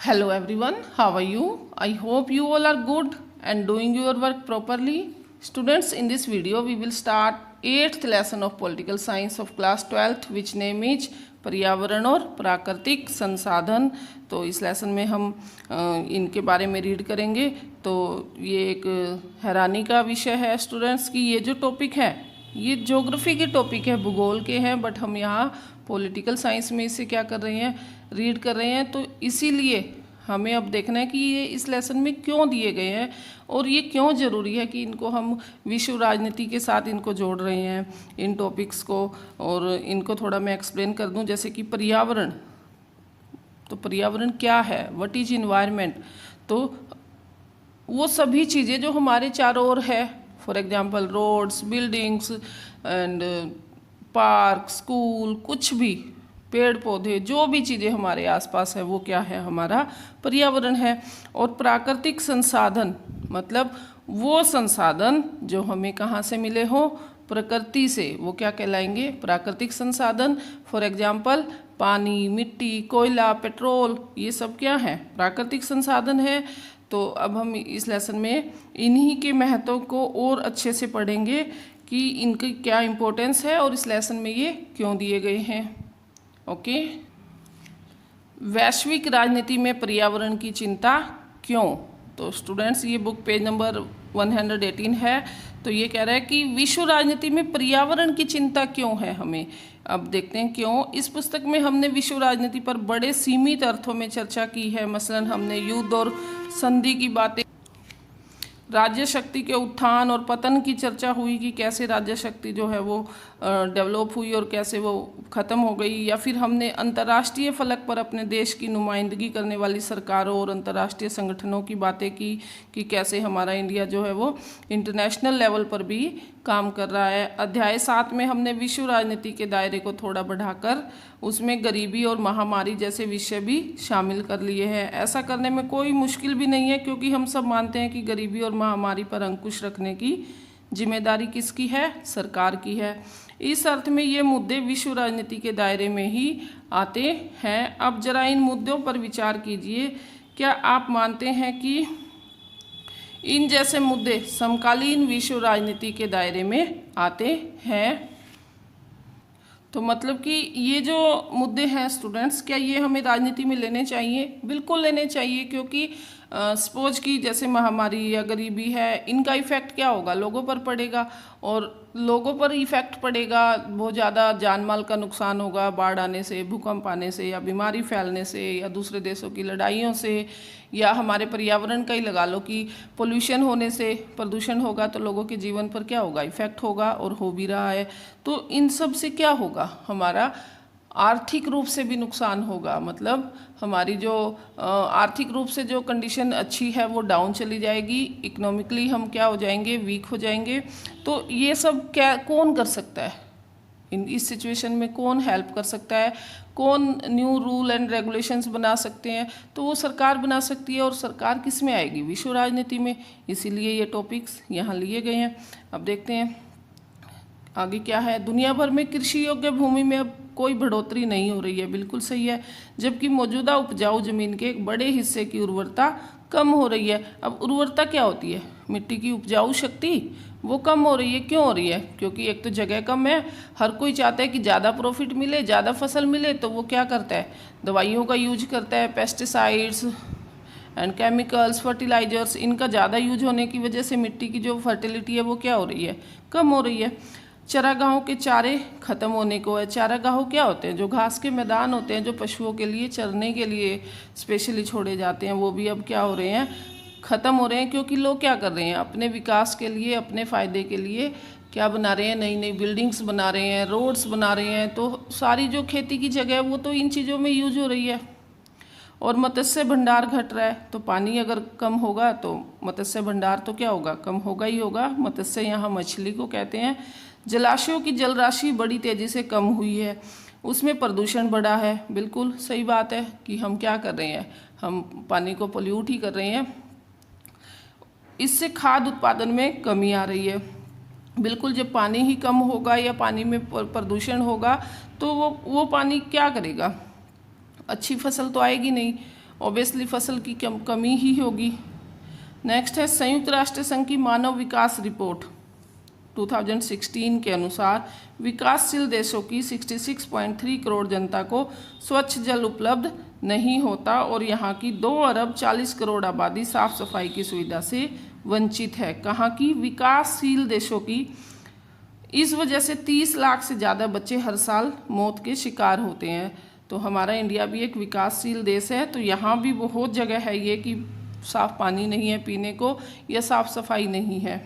Hello everyone, how are you? I hope you all are good and doing your work properly. Students, in this video we will start 8th lesson of political science of class 12th which name is पर्यावरण और प्राकृतिक संसाधन। तो इस lesson में हम इनके बारे में रीड करेंगे। तो ये एक हैरानी का विषय है स्टूडेंट्स कि ये जो टॉपिक है ये ज्योग्राफी के टॉपिक है, भूगोल के हैं, बट हम यहाँ पॉलिटिकल साइंस में इसे क्या कर रहे हैं, रीड कर रहे हैं। तो इसीलिए हमें अब देखना है कि ये इस लेसन में क्यों दिए गए हैं और ये क्यों ज़रूरी है कि इनको हम विश्व राजनीति के साथ इनको जोड़ रहे हैं इन टॉपिक्स को। और इनको थोड़ा मैं एक्सप्लेन कर दूं, जैसे कि पर्यावरण। तो पर्यावरण क्या है, व्हाट इज इन्वायरमेंट। तो वो सभी चीज़ें जो हमारे चारों ओर है, for example roads, buildings and park, school, कुछ भी पेड़ पौधे, जो भी चीज़ें हमारे आसपास है वो क्या है, हमारा पर्यावरण है। और प्राकृतिक संसाधन मतलब वो संसाधन जो हमें कहाँ से मिले हो, प्रकृति से, वो क्या कहलाएंगे, प्राकृतिक संसाधन। फॉर एग्जांपल पानी, मिट्टी, कोयला, पेट्रोल, ये सब क्या है, प्राकृतिक संसाधन है। तो अब हम इस लेसन में इन्हीं के महत्व को और अच्छे से पढ़ेंगे कि इनकी क्या इम्पोर्टेंस है और इस लेसन में ये क्यों दिए गए हैं। ओके, वैश्विक राजनीति में पर्यावरण की चिंता क्यों। तो स्टूडेंट्स ये बुक पेज नंबर 118 है। तो ये कह रहा है कि विश्व राजनीति में पर्यावरण की चिंता क्यों है हमें। अब देखते हैं क्यों। इस पुस्तक में हमने विश्व राजनीति पर बड़े सीमित अर्थों में चर्चा की है। मसलन हमने युद्ध और संधि की बातें, राज्य शक्ति के उत्थान और पतन की चर्चा हुई कि कैसे राज्य शक्ति जो है वो डेवलप हुई और कैसे वो ख़त्म हो गई। या फिर हमने अंतर्राष्ट्रीय फलक पर अपने देश की नुमाइंदगी करने वाली सरकारों और अंतर्राष्ट्रीय संगठनों की बातें की कि कैसे हमारा इंडिया जो है वो इंटरनेशनल लेवल पर भी काम कर रहा है। अध्याय 7 में हमने विश्व राजनीति के दायरे को थोड़ा बढ़ाकर उसमें गरीबी और महामारी जैसे विषय भी शामिल कर लिए हैं। ऐसा करने में कोई मुश्किल भी नहीं है क्योंकि हम सब मानते हैं कि गरीबी और महामारी पर अंकुश रखने की जिम्मेदारी किसकी है, सरकार की है। इस अर्थ में ये मुद्दे विश्व राजनीति के दायरे में ही आते हैं। अब जरा इन मुद्दों पर विचार कीजिए। क्या आप मानते हैं कि इन जैसे मुद्दे समकालीन विश्व राजनीति के दायरे में आते हैं। तो मतलब कि ये जो मुद्दे हैं स्टूडेंट्स, क्या ये हमें राजनीति में लेने चाहिए? बिल्कुल लेने चाहिए, क्योंकि सपोज की जैसे महामारी या गरीबी है, इनका इफ़ेक्ट क्या होगा, लोगों पर पड़ेगा। और लोगों पर इफ़ेक्ट पड़ेगा, बहुत ज़्यादा जान माल का नुकसान होगा बाढ़ आने से, भूकंप आने से, या बीमारी फैलने से, या दूसरे देशों की लड़ाइयों से, या हमारे पर्यावरण का ही लगा लो कि पोल्यूशन होने से, प्रदूषण होगा तो लोगों के जीवन पर क्या होगा, इफ़ेक्ट होगा, और हो भी रहा है। तो इन सब से क्या होगा, हमारा आर्थिक रूप से भी नुकसान होगा। मतलब हमारी जो आर्थिक रूप से जो कंडीशन अच्छी है वो डाउन चली जाएगी, इकोनॉमिकली हम क्या हो जाएंगे, वीक हो जाएंगे। तो ये सब क्या कौन कर सकता है इस सिचुएशन में, कौन हेल्प कर सकता है, कौन न्यू रूल एंड रेगुलेशंस बना सकते हैं, तो वो सरकार बना सकती है। और सरकार किस में आएगी, विश्व राजनीति में। इसीलिए ये टॉपिक्स यहाँ लिए गए हैं। अब देखते हैं आगे क्या है। दुनिया भर में कृषि योग्य भूमि में अब कोई बढ़ोतरी नहीं हो रही है, बिल्कुल सही है, जबकि मौजूदा उपजाऊ जमीन के एक बड़े हिस्से की उर्वरता कम हो रही है। अब उर्वरता क्या होती है, मिट्टी की उपजाऊ शक्ति, वो कम हो रही है। क्यों हो रही है, क्योंकि एक तो जगह कम है, हर कोई चाहता है कि ज़्यादा प्रॉफिट मिले, ज़्यादा फसल मिले, तो वो क्या करता है, दवाइयों का यूज करता है, पेस्टिसाइड्स एंड केमिकल्स, फर्टिलाइजर्स, इनका ज़्यादा यूज होने की वजह से मिट्टी की जो फर्टिलिटी है वो क्या हो रही है, कम हो रही है। चरागाहों के चारे खत्म होने को है। चारागाहों क्या होते हैं, जो घास के मैदान होते हैं, जो पशुओं के लिए चरने के लिए स्पेशली छोड़े जाते हैं, वो भी अब क्या हो रहे हैं, ख़त्म हो रहे हैं। क्योंकि लोग क्या कर रहे हैं, अपने विकास के लिए, अपने फ़ायदे के लिए क्या बना रहे हैं, नई नई बिल्डिंग्स बना रहे हैं, रोड्स बना रहे हैं। तो सारी जो खेती की जगह है वो तो इन चीज़ों में यूज हो रही है। और मत्स्य भंडार घट रहा है, तो पानी अगर कम होगा तो मत्स्य भंडार तो क्या होगा, कम होगा ही होगा। मत्स्य यहाँ मछली को कहते हैं। जलाशयों की जल राशि बड़ी तेज़ी से कम हुई है, उसमें प्रदूषण बढ़ा है। बिल्कुल सही बात है कि हम क्या कर रहे हैं, हम पानी को पोल्यूट ही कर रहे हैं। इससे खाद्य उत्पादन में कमी आ रही है। बिल्कुल, जब पानी ही कम होगा या पानी में प्रदूषण होगा तो वो पानी क्या करेगा, अच्छी फसल तो आएगी नहीं। ऑब्वियसली फसल की कमी ही होगी। नेक्स्ट है संयुक्त राष्ट्र संघ की मानव विकास रिपोर्ट 2016 के अनुसार विकासशील देशों की 66.3 करोड़ जनता को स्वच्छ जल उपलब्ध नहीं होता और यहाँ की 2 अरब 40 करोड़ आबादी साफ सफाई की सुविधा से वंचित है। कहाँ की? विकासशील देशों की। इस वजह से 30 लाख से ज़्यादा बच्चे हर साल मौत के शिकार होते हैं। तो हमारा इंडिया भी एक विकासशील देश है, तो यहाँ भी बहुत जगह है ये कि साफ पानी नहीं है पीने को या साफ सफाई नहीं है।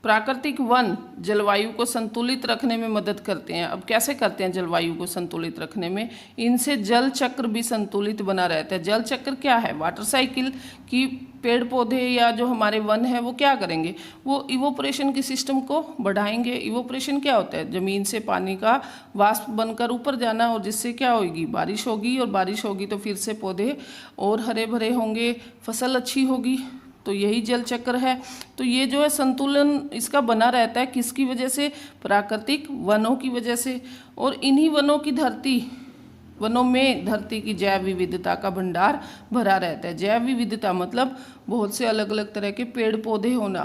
प्राकृतिक वन जलवायु को संतुलित रखने में मदद करते हैं। अब कैसे करते हैं जलवायु को संतुलित रखने में? इनसे जल चक्र भी संतुलित बना रहता है। जल चक्र क्या है? वाटर साइकिल की पेड़ पौधे या जो हमारे वन है वो क्या करेंगे? वो इवोपरेशन के सिस्टम को बढ़ाएंगे। इवोपरेशन क्या होता है? ज़मीन से पानी का वाष्प बनकर ऊपर जाना, और जिससे क्या होगी? बारिश होगी, और बारिश होगी तो फिर से पौधे और हरे भरे होंगे, फसल अच्छी होगी। तो यही जल चक्र है। तो ये जो है संतुलन इसका बना रहता है किसकी वजह से? प्राकृतिक वनों की वजह से। और इन्हीं वनों में धरती की जैव विविधता का भंडार भरा रहता है। जैव विविधता मतलब बहुत से अलग अलग तरह के पेड़ पौधे होना,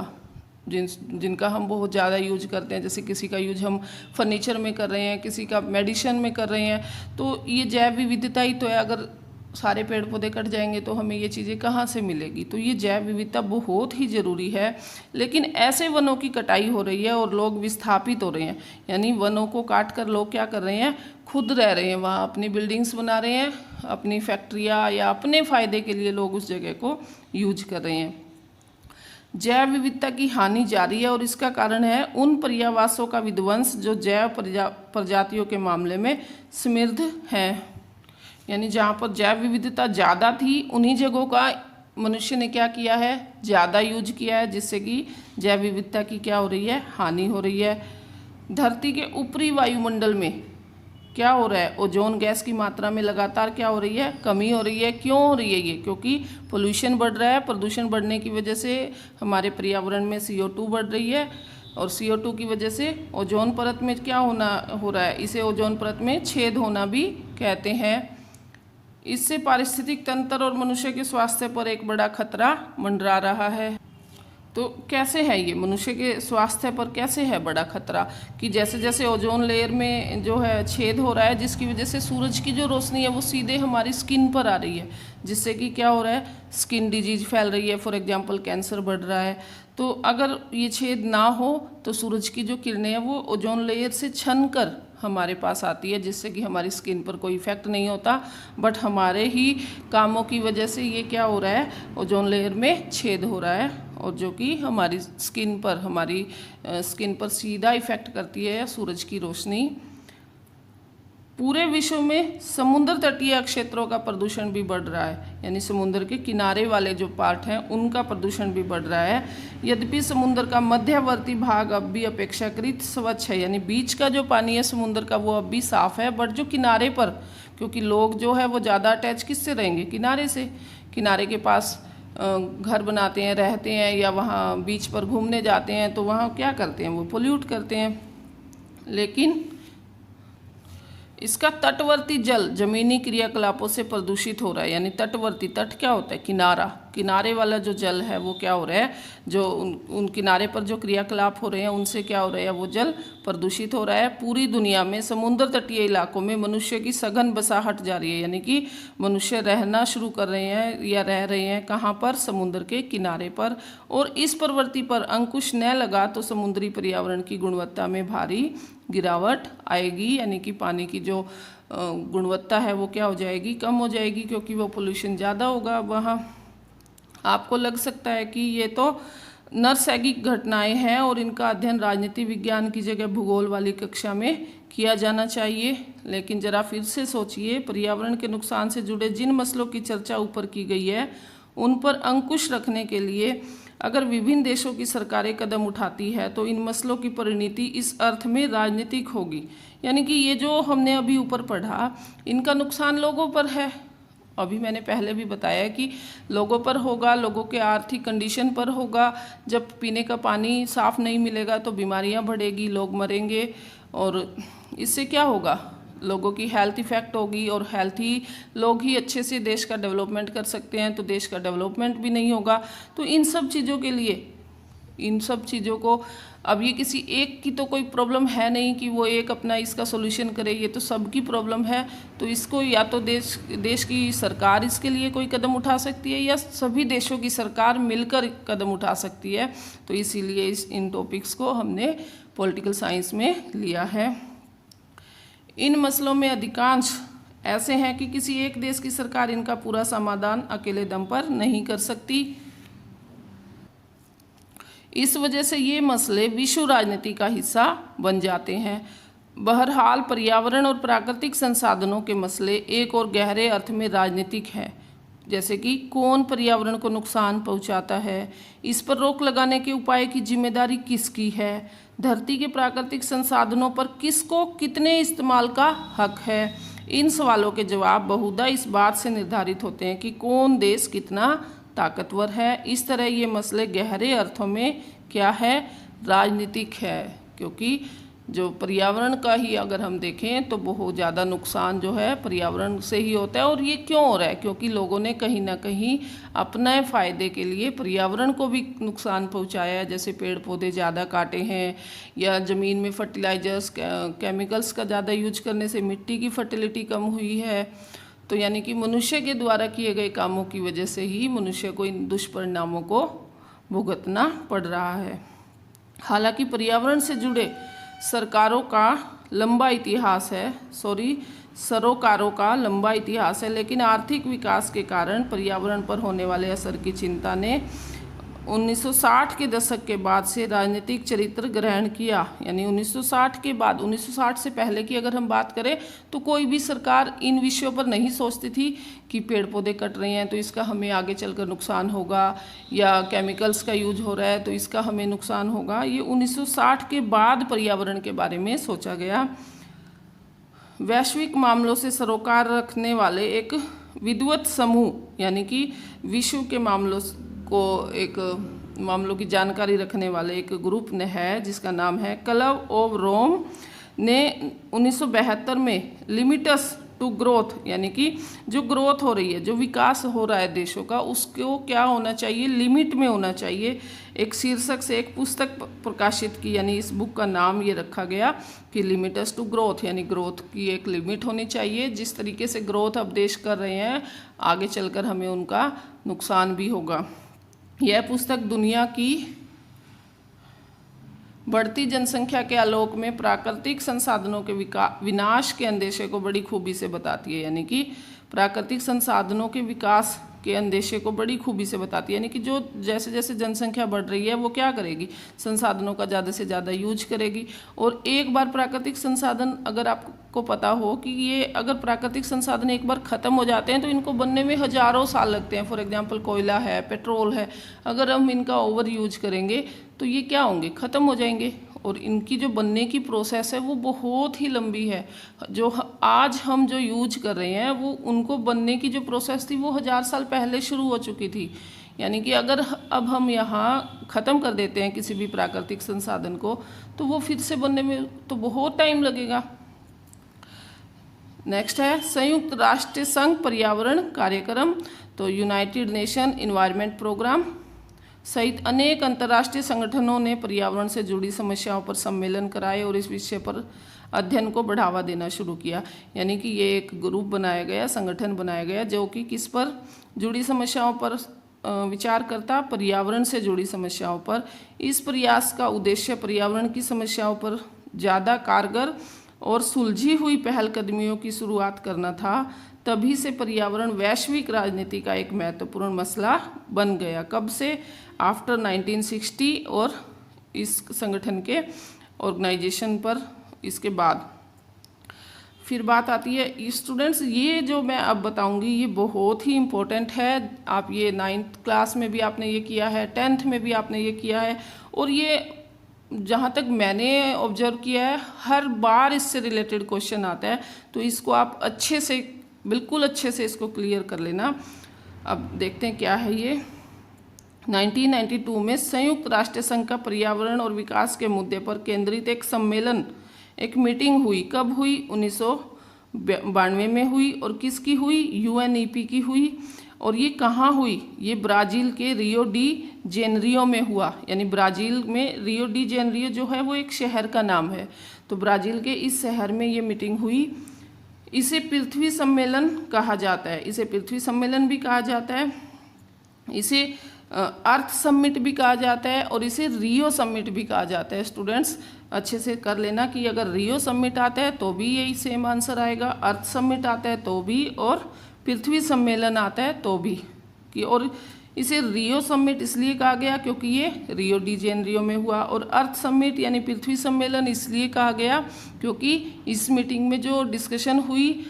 जिनका हम बहुत ज़्यादा यूज करते हैं। जैसे किसी का यूज हम फर्नीचर में कर रहे हैं, किसी का मेडिसिन में कर रहे हैं, तो ये जैव विविधता ही तो है। अगर सारे पेड़ पौधे कट जाएंगे तो हमें ये चीज़ें कहाँ से मिलेगी? तो ये जैव विविधता बहुत ही ज़रूरी है। लेकिन ऐसे वनों की कटाई हो रही है और लोग विस्थापित हो रहे हैं, यानी वनों को काट कर लोग क्या कर रहे हैं? खुद रह रहे हैं, वहाँ अपनी बिल्डिंग्स बना रहे हैं, अपनी फैक्ट्रियाँ, या अपने फ़ायदे के लिए लोग उस जगह को यूज कर रहे हैं। जैव विविधता की हानि जारी है और इसका कारण है उन पर्यावासों का विध्वंस जो जैव प्रजातियों के मामले में समृद्ध हैं। यानी जहाँ पर जैव विविधता ज़्यादा थी उन्हीं जगहों का मनुष्य ने क्या किया है? ज़्यादा यूज किया है, जिससे कि जैव विविधता की क्या हो रही है? हानि हो रही है। धरती के ऊपरी वायुमंडल में क्या हो रहा है? ओजोन गैस की मात्रा में लगातार क्या हो रही है? कमी हो रही है। क्यों हो रही है ये? क्योंकि पोल्यूशन बढ़ रहा है। प्रदूषण बढ़ने की वजह से हमारे पर्यावरण में CO2 बढ़ रही है, और CO2 की वजह से ओजोन परत में क्या हो रहा है? इसे ओजोन परत में छेद होना भी कहते हैं। इससे पारिस्थितिक तंत्र और मनुष्य के स्वास्थ्य पर एक बड़ा खतरा मंडरा रहा है। तो कैसे है ये? मनुष्य के स्वास्थ्य पर कैसे है बड़ा खतरा? कि जैसे जैसे ओजोन लेयर में जो है छेद हो रहा है, जिसकी वजह से सूरज की जो रोशनी है वो सीधे हमारी स्किन पर आ रही है, जिससे कि क्या हो रहा है? स्किन डिजीज फैल रही है। फॉर एग्जांपल कैंसर बढ़ रहा है। तो अगर ये छेद ना हो तो सूरज की जो किरणें हैं वो ओजोन लेयर से छन कर हमारे पास आती है, जिससे कि हमारी स्किन पर कोई इफेक्ट नहीं होता, बट हमारे ही कामों की वजह से ये क्या हो रहा है? ओजोन लेयर में छेद हो रहा है, और जो कि हमारी स्किन पर सीधा इफेक्ट करती है सूरज की रोशनी। पूरे विश्व में समुद्र तटीय क्षेत्रों का प्रदूषण भी बढ़ रहा है, यानी समुद्र के किनारे वाले जो पार्ट हैं उनका प्रदूषण भी बढ़ रहा है। यद्यपि समुद्र का मध्यवर्ती भाग अब भी अपेक्षाकृत स्वच्छ है, यानी बीच का जो पानी है समुद्र का वो अब भी साफ है, बट जो किनारे पर, क्योंकि लोग जो है वो ज़्यादा अटैच किससे रहेंगे? किनारे से। किनारे के पास घर बनाते हैं, रहते हैं, या वहाँ बीच पर घूमने जाते हैं, तो वहाँ क्या करते हैं? वो पोल्यूट करते हैं। लेकिन इसका तटवर्ती जल जमीनी क्रियाकलापों से प्रदूषित हो रहा है। यानी तटवर्ती, तट क्या होता है? किनारे वाला जो जल है वो क्या हो रहा है? जो उन किनारे पर जो क्रियाकलाप हो रहे हैं उनसे क्या हो रहा है? वो जल प्रदूषित हो रहा है। पूरी दुनिया में समुद्र तटीय इलाकों में मनुष्य की सघन बसाहट जारी है, यानी कि मनुष्य रहना शुरू कर रहे हैं या रह रहे हैं कहाँ पर? समुद्र के किनारे पर। और इस प्रवृत्ति पर अंकुश न लगा तो समुद्री पर्यावरण की गुणवत्ता में भारी गिरावट आएगी, यानी कि पानी की जो गुणवत्ता है वो क्या हो जाएगी? कम हो जाएगी, क्योंकि वो पोल्यूशन ज़्यादा होगा वहाँ। आपको लग सकता है कि ये तो नरसैंगिक घटनाएं हैं और इनका अध्ययन राजनीति विज्ञान की जगह भूगोल वाली कक्षा में किया जाना चाहिए, लेकिन ज़रा फिर से सोचिए, पर्यावरण के नुकसान से जुड़े जिन मसलों की चर्चा ऊपर की गई है उन पर अंकुश रखने के लिए अगर विभिन्न देशों की सरकारें कदम उठाती है तो इन मसलों की परिणति इस अर्थ में राजनीतिक होगी। यानी कि ये जो हमने अभी ऊपर पढ़ा, इनका नुकसान लोगों पर है। अभी मैंने पहले भी बताया कि लोगों पर होगा, लोगों के आर्थिक कंडीशन पर होगा। जब पीने का पानी साफ नहीं मिलेगा तो बीमारियां बढ़ेगी, लोग मरेंगे, और इससे क्या होगा? लोगों की हेल्थ इफ़ेक्ट होगी, और हेल्थी लोग ही अच्छे से देश का डेवलपमेंट कर सकते हैं, तो देश का डेवलपमेंट भी नहीं होगा। तो इन सब चीज़ों के लिए, इन सब चीज़ों को, अब ये किसी एक की तो कोई प्रॉब्लम है नहीं कि वो एक अपना इसका सॉल्यूशन करे, ये तो सबकी प्रॉब्लम है। तो इसको या तो देश की सरकार इसके लिए कोई कदम उठा सकती है, या सभी देशों की सरकार मिलकर कदम उठा सकती है। तो इसीलिए इन टॉपिक्स को हमने पॉलिटिकल साइंस में लिया है। इन मसलों में अधिकांश ऐसे हैं कि किसी एक देश की सरकार इनका पूरा समाधान अकेले दम पर नहीं कर सकती। इस वजह से ये मसले विश्व राजनीति का हिस्सा बन जाते हैं। बहरहाल पर्यावरण और प्राकृतिक संसाधनों के मसले एक और गहरे अर्थ में राजनीतिक हैं, जैसे कि कौन पर्यावरण को नुकसान पहुंचाता है, इस पर रोक लगाने के उपाय की जिम्मेदारी किसकी है, धरती के प्राकृतिक संसाधनों पर किसको कितने इस्तेमाल का हक है। इन सवालों के जवाब बहुधा इस बात से निर्धारित होते हैं कि कौन देश कितना ताकतवर है। इस तरह ये मसले गहरे अर्थों में क्या है, राजनीतिक है, क्योंकि जो पर्यावरण का ही अगर हम देखें तो बहुत ज़्यादा नुकसान जो है पर्यावरण से ही होता है। और ये क्यों हो रहा है, क्योंकि लोगों ने कहीं ना कहीं अपने फ़ायदे के लिए पर्यावरण को भी नुकसान पहुंचाया है, जैसे पेड़ पौधे ज़्यादा काटे हैं, या ज़मीन में फर्टिलाइजर्स केमिकल्स का ज़्यादा यूज करने से मिट्टी की फर्टिलिटी कम हुई है। तो यानी कि मनुष्य के द्वारा किए गए कामों की वजह से ही मनुष्य को इन दुष्परिणामों को भुगतना पड़ रहा है। हालांकि पर्यावरण से जुड़े सरोकारों का लंबा इतिहास है, लेकिन आर्थिक विकास के कारण पर्यावरण पर होने वाले असर की चिंता ने 1960 के दशक के बाद से राजनीतिक चरित्र ग्रहण किया। यानी 1960 के बाद, 1960 से पहले की अगर हम बात करें तो कोई भी सरकार इन विषयों पर नहीं सोचती थी कि पेड़ पौधे कट रहे हैं तो इसका हमें आगे चलकर नुकसान होगा, या केमिकल्स का यूज हो रहा है तो इसका हमें नुकसान होगा। ये 1960 के बाद पर्यावरण के बारे में सोचा गया। वैश्विक मामलों से सरोकार रखने वाले एक विद्वत समूह, यानी कि विश्व के मामलों की जानकारी रखने वाले एक ग्रुप ने है जिसका नाम है क्लब ऑफ रोम, ने 1972 में लिमिट्स टू ग्रोथ, यानी कि जो ग्रोथ हो रही है, जो विकास हो रहा है देशों का, उसको क्या होना चाहिए, लिमिट में होना चाहिए, एक शीर्षक से एक पुस्तक प्रकाशित की। यानी इस बुक का नाम ये रखा गया कि लिमिट्स टू ग्रोथ, यानी ग्रोथ की एक लिमिट होनी चाहिए। जिस तरीके से ग्रोथ अब देश कर रहे हैं, आगे चलकर हमें उनका नुकसान भी होगा। यह पुस्तक दुनिया की बढ़ती जनसंख्या के आलोक में प्राकृतिक संसाधनों के विनाश के अंदेशे को बड़ी खूबी से बताती है। यानी कि प्राकृतिक संसाधनों के विकास के अंदेशे को बड़ी खूबी से बताती है। यानी कि जो जैसे जैसे जनसंख्या बढ़ रही है वो क्या करेगी, संसाधनों का ज़्यादा से ज़्यादा यूज करेगी। और एक बार प्राकृतिक संसाधन, अगर आपको पता हो कि ये अगर प्राकृतिक संसाधन एक बार ख़त्म हो जाते हैं तो इनको बनने में हज़ारों साल लगते हैं। फॉर एग्जांपल कोयला है, पेट्रोल है, अगर हम इनका ओवर यूज करेंगे तो ये क्या होंगे, ख़त्म हो जाएंगे। और इनकी जो बनने की प्रोसेस है वो बहुत ही लंबी है। जो आज हम जो यूज कर रहे हैं वो उनको बनने की जो प्रोसेस थी वो 1000 साल पहले शुरू हो चुकी थी। यानी कि अगर अब हम यहाँ ख़त्म कर देते हैं किसी भी प्राकृतिक संसाधन को तो वो फिर से बनने में तो बहुत टाइम लगेगा। नेक्स्ट है संयुक्त राष्ट्र संघ पर्यावरण कार्यक्रम, तो यूनाइटेड नेशन इन्वायरमेंट प्रोग्राम सहित अनेक अंतर्राष्ट्रीय संगठनों ने पर्यावरण से जुड़ी समस्याओं पर सम्मेलन कराए और इस विषय पर अध्ययन को बढ़ावा देना शुरू किया। यानी कि ये एक ग्रुप बनाया गया, संगठन बनाया गया जो कि किस पर जुड़ी समस्याओं पर विचार करता, पर्यावरण से जुड़ी समस्याओं पर। इस प्रयास का उद्देश्य पर्यावरण की समस्याओं पर ज़्यादा कारगर और सुलझी हुई पहलकदमियों की शुरुआत करना था। तभी से पर्यावरण वैश्विक राजनीति का एक महत्वपूर्ण मसला बन गया। कब से? आफ्टर 1960 और इस संगठन के ऑर्गेनाइजेशन पर इसके बाद। फिर बात आती है स्टूडेंट्स, ये जो मैं अब बताऊंगी ये बहुत ही इम्पोर्टेंट है। आप ये 9th क्लास में भी आपने ये किया है, 10th में भी आपने ये किया है, और ये जहाँ तक मैंने ऑब्जर्व किया है हर बार इससे रिलेटेड क्वेश्चन आता है। तो इसको आप अच्छे से, बिल्कुल अच्छे से इसको क्लियर कर लेना। अब देखते हैं क्या है ये। 1992 में संयुक्त राष्ट्र संघ का पर्यावरण और विकास के मुद्दे पर केंद्रित एक सम्मेलन, एक मीटिंग हुई। कब हुई? 92 में हुई। और किसकी हुई? यूएनईपी की हुई। और ये कहाँ हुई? ये ब्राज़ील के रियो डी जेनरियो में हुआ। यानी ब्राज़ील में रियो डी जेनरियो जो है वो एक शहर का नाम है। तो ब्राज़ील के इस शहर में ये मीटिंग हुई। इसे पृथ्वी सम्मेलन कहा जाता है। इसे पृथ्वी सम्मेलन भी कहा जाता है, इसे अर्थ समिट भी कहा जाता है, और इसे रियो समिट भी कहा जाता है। स्टूडेंट्स अच्छे से कर लेना कि अगर रियो समिट आता है तो भी यही सेम आंसर आएगा, अर्थ समिट आता है तो भी, और पृथ्वी सम्मेलन आता है तो भी। कि और इसे रियो समिट इसलिए कहा गया क्योंकि ये रियो डी जेनरियो में हुआ। और अर्थ समिट यानी पृथ्वी सम्मेलन इसलिए कहा गया क्योंकि इस मीटिंग में जो डिस्कशन हुई,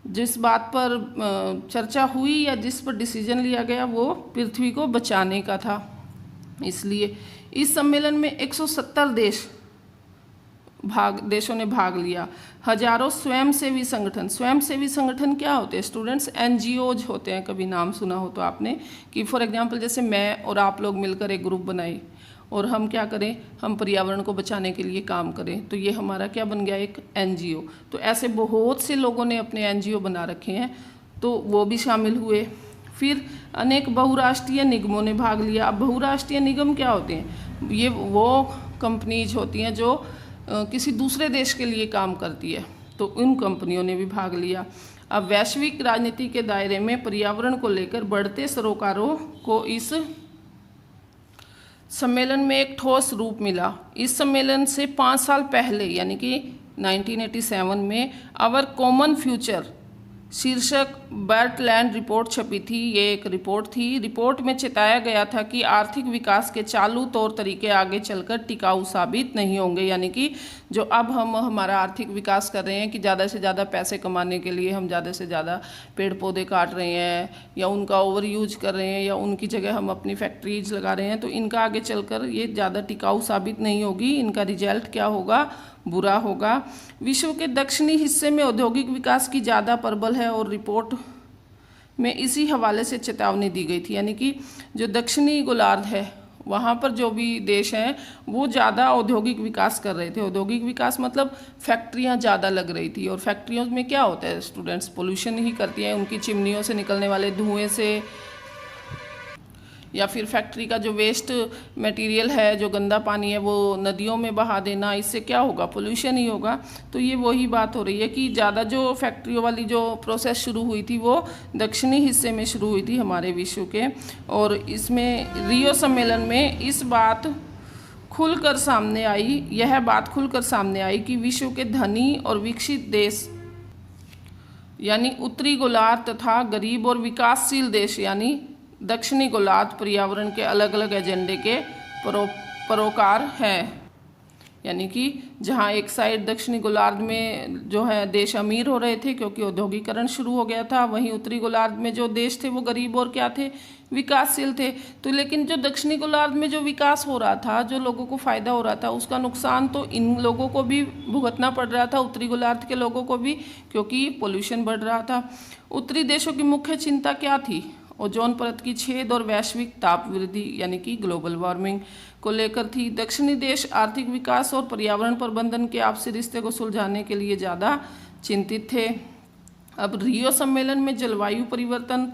जिस बात पर चर्चा हुई या जिस पर डिसीजन लिया गया वो पृथ्वी को बचाने का था। इसलिए इस सम्मेलन में 170 देशों ने भाग लिया। हजारों स्वयंसेवी संगठन क्या होते हैं स्टूडेंट्स? एनजीओज होते हैं। कभी नाम सुना हो तो आपने, कि फॉर एग्जांपल जैसे मैं और आप लोग मिलकर एक ग्रुप बनाए और हम क्या करें, हम पर्यावरण को बचाने के लिए काम करें, तो ये हमारा क्या बन गया? एक एनजीओ। तो ऐसे बहुत से लोगों ने अपने एनजीओ बना रखे हैं, तो वो भी शामिल हुए। फिर अनेक बहुराष्ट्रीय निगमों ने भाग लिया। अब बहुराष्ट्रीय निगम क्या होते हैं? ये वो कंपनीज होती हैं जो किसी दूसरे देश के लिए काम करती है, तो उन कंपनियों ने भी भाग लिया। अब वैश्विक राजनीति के दायरे में पर्यावरण को लेकर बढ़ते सरोकारों को इस सम्मेलन में एक ठोस रूप मिला। इस सम्मेलन से 5 साल पहले यानी कि 1987 में आवर कॉमन फ्यूचर शीर्षक बर्टलैंड रिपोर्ट छपी थी। ये एक रिपोर्ट थी। रिपोर्ट में चेताया गया था कि आर्थिक विकास के चालू तौर तरीके आगे चलकर टिकाऊ साबित नहीं होंगे। यानी कि जो अब हम हमारा आर्थिक विकास कर रहे हैं कि ज़्यादा से ज़्यादा पैसे कमाने के लिए हम ज़्यादा से ज़्यादा पेड़ पौधे काट रहे हैं या उनका ओवर यूज कर रहे हैं या उनकी जगह हम अपनी फैक्ट्रीज लगा रहे हैं, तो इनका आगे चलकर ये ज़्यादा टिकाऊ साबित नहीं होगी। इनका रिजल्ट क्या होगा? बुरा होगा। विश्व के दक्षिणी हिस्से में औद्योगिक विकास की ज़्यादा प्रबल है और रिपोर्ट में इसी हवाले से चेतावनी दी गई थी। यानी कि जो दक्षिणी गोलार्ध है वहाँ पर जो भी देश हैं वो ज़्यादा औद्योगिक विकास कर रहे थे। औद्योगिक विकास मतलब फैक्ट्रियाँ ज़्यादा लग रही थी, और फैक्ट्रियों में क्या होता है स्टूडेंट्स? पोल्यूशन ही करती हैं। उनकी चिमनियों से निकलने वाले धुएँ से या फिर फैक्ट्री का जो वेस्ट मटेरियल है, जो गंदा पानी है, वो नदियों में बहा देना, इससे क्या होगा? पोल्यूशन ही होगा। तो ये वही बात हो रही है कि ज़्यादा जो फैक्ट्रियों वाली जो प्रोसेस शुरू हुई थी वो दक्षिणी हिस्से में शुरू हुई थी हमारे विश्व के। और इसमें रियो सम्मेलन में इस बात खुलकर सामने आई, यह बात खुलकर सामने आई कि विश्व के धनी और विकसित देश यानी उत्तरी गोलार्ध तथा गरीब और विकासशील देश यानी दक्षिणी गोलार्ध पर्यावरण के अलग अलग एजेंडे के परोकार हैं। यानी कि जहाँ एक साइड दक्षिणी गोलार्ध में जो है देश अमीर हो रहे थे क्योंकि औद्योगिकरण शुरू हो गया था, वहीं उत्तरी गोलार्ध में जो देश थे वो गरीब और क्या थे? विकासशील थे। तो लेकिन जो दक्षिणी गोलार्ध में जो विकास हो रहा था, जो लोगों को फ़ायदा हो रहा था, उसका नुकसान तो इन लोगों को भी भुगतना पड़ रहा था, उत्तरी गोलार्ध के लोगों को भी, क्योंकि पोल्यूशन बढ़ रहा था। उत्तरी देशों की मुख्य चिंता क्या थी? ओजोन परत की छेद और वैश्विक ताप वृद्धि यानी कि ग्लोबल वार्मिंग को लेकर थी। दक्षिणी देश आर्थिक विकास और पर्यावरण प्रबंधन के आपसी रिश्ते को सुलझाने के लिए ज़्यादा चिंतित थे। अब रियो सम्मेलन में जलवायु परिवर्तन,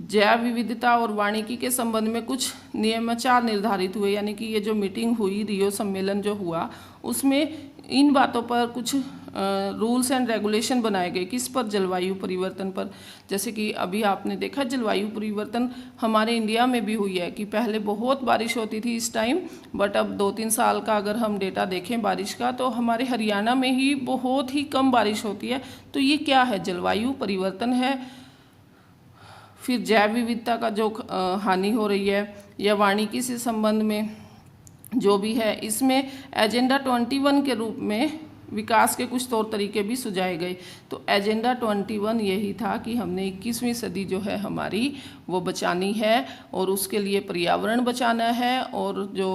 जैव विविधता और वानिकी के संबंध में कुछ नियमाचार निर्धारित हुए। यानी कि ये जो मीटिंग हुई, रियो सम्मेलन जो हुआ, उसमें इन बातों पर कुछ रूल्स एंड रेगुलेशन बनाए गए। किस पर? जलवायु परिवर्तन पर। जैसे कि अभी आपने देखा जलवायु परिवर्तन हमारे इंडिया में भी हुई है कि पहले बहुत बारिश होती थी इस टाइम, बट अब 2-3 साल का अगर हम डेटा देखें बारिश का, तो हमारे हरियाणा में ही बहुत ही कम बारिश होती है। तो ये क्या है? जलवायु परिवर्तन है। फिर जैव विविधता का जो हानि हो रही है या वानिकी से संबंध में जो भी है, इसमें एजेंडा 21 के रूप में विकास के कुछ तौर तरीके भी सुझाए गए। तो एजेंडा 21 यही था कि हमने 21वीं सदी जो है हमारी वो बचानी है और उसके लिए पर्यावरण बचाना है, और जो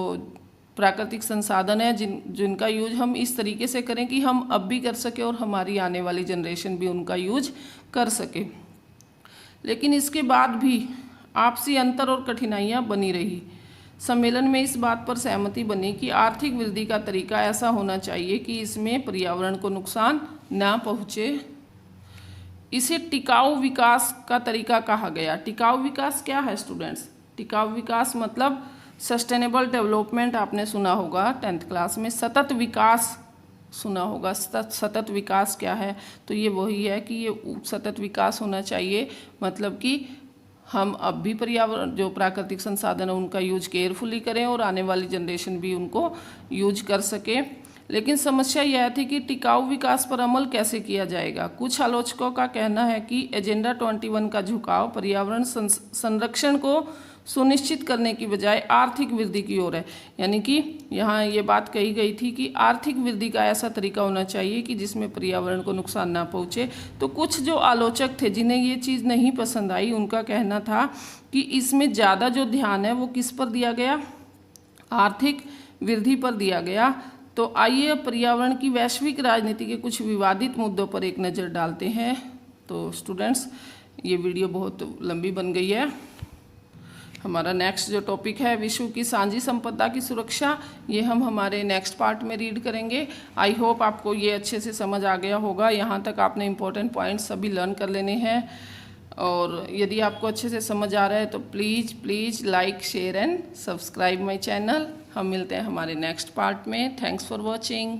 प्राकृतिक संसाधन है जिनका यूज हम इस तरीके से करें कि हम अब भी कर सके और हमारी आने वाली जनरेशन भी उनका यूज कर सके। लेकिन इसके बाद भी आपसी अंतर और कठिनाइयाँ बनी रही। सम्मेलन में इस बात पर सहमति बनी कि आर्थिक वृद्धि का तरीका ऐसा होना चाहिए कि इसमें पर्यावरण को नुकसान ना पहुँचे। इसे टिकाऊ विकास का तरीका कहा गया। टिकाऊ विकास क्या है स्टूडेंट्स? टिकाऊ विकास मतलब सस्टेनेबल डेवलपमेंट, आपने सुना होगा 10th क्लास में। सतत विकास सुना होगा। सतत विकास क्या है? तो ये वही है कि ये सतत विकास होना चाहिए, मतलब कि हम अब भी पर्यावरण जो प्राकृतिक संसाधन है उनका यूज केयरफुली करें और आने वाली जनरेशन भी उनको यूज कर सके। लेकिन समस्या यह थी कि टिकाऊ विकास पर अमल कैसे किया जाएगा। कुछ आलोचकों का कहना है कि एजेंडा 21 का झुकाव पर्यावरण संरक्षण को सुनिश्चित करने की बजाय आर्थिक वृद्धि की ओर है। यानी कि यहाँ ये बात कही गई थी कि आर्थिक वृद्धि का ऐसा तरीका होना चाहिए कि जिसमें पर्यावरण को नुकसान ना पहुँचे। तो कुछ जो आलोचक थे जिन्हें ये चीज़ नहीं पसंद आई, उनका कहना था कि इसमें ज़्यादा जो ध्यान है वो किस पर दिया गया? आर्थिक वृद्धि पर दिया गया। तो आइए अब पर्यावरण की वैश्विक राजनीति के कुछ विवादित मुद्दों पर एक नज़र डालते हैं। तो स्टूडेंट्स, ये वीडियो बहुत लंबी बन गई है। हमारा नेक्स्ट जो टॉपिक है विश्व की साझी संपदा की सुरक्षा, ये हम हमारे नेक्स्ट पार्ट में रीड करेंगे। आई होप आपको ये अच्छे से समझ आ गया होगा। यहाँ तक आपने इम्पोर्टेंट पॉइंट्स सभी लर्न कर लेने हैं। और यदि आपको अच्छे से समझ आ रहा है तो please like, share and subscribe my channel. हम मिलते हैं हमारे नेक्स्ट पार्ट में। Thanks for watching.